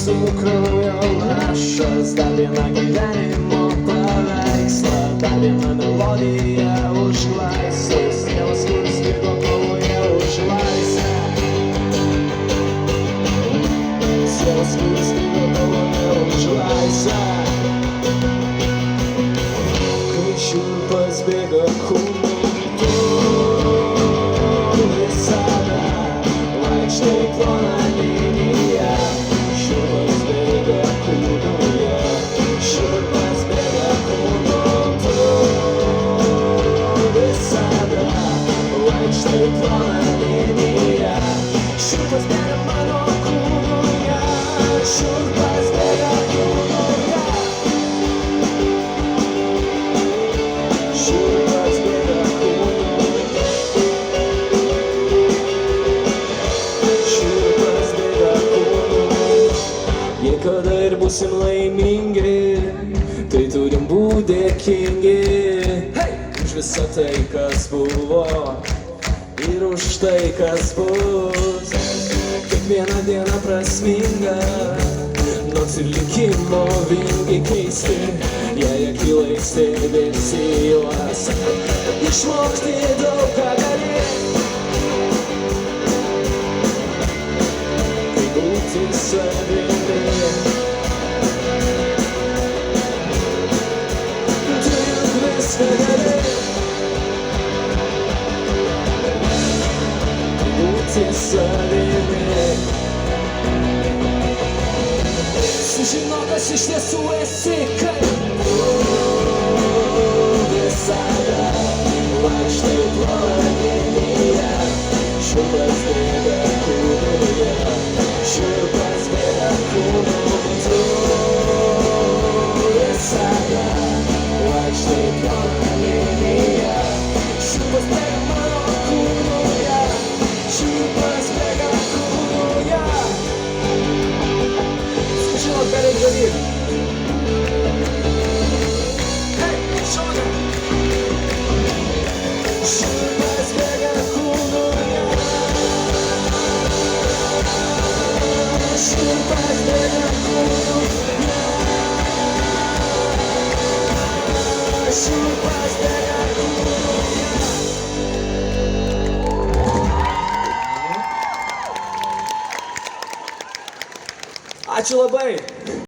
mūsų kraujo lašas, dar viena gyvenimo paveikslą, dar viena melodija užglaisto, sielas, kuris vyko kovoje už laisvę. Sielas, kuris vyko kovoje už laisvę. Kai šiurpas bėga kūnu, tu visada vaikštai plona linija. Šiurpas bėga kūnuje, šiurpas bėga kūnu, tu visada vaikštai plona linija. Šiurpas bėga mano kūnuje, šiurpas bėga kūnuje. Šiurpas bėga kūnuje, šiurpas bėga kūnuje. Jei kada ir būsim laimingi, tai turim būti dėkingi už visą tai, kas buvo ir už tai, kas bus. Kiekviena diena prasminga, nors ir likimo vingiai keisti, jei akylai stebėsi juos, išmokti daug ką gali. Kaip būti savimi, tu juk viską gali. Kaip būti savimi, sužinok, kas iš tiesų esi, kai visada vaikštai plona linija. Šiurpas bėga kūnuje, šiurpas bėga kūnu, tu visada vaikštai plona linija. Šiurpas bėga mano kūnuje, šiurpas bėga kūnuje. Sužinok, ką reikia daryti. Hei, šoka! Šiurpas bėga kūnuje, šiurpas bėga kūnuje, šiurpas bėga kūnuje. Ačiū labai!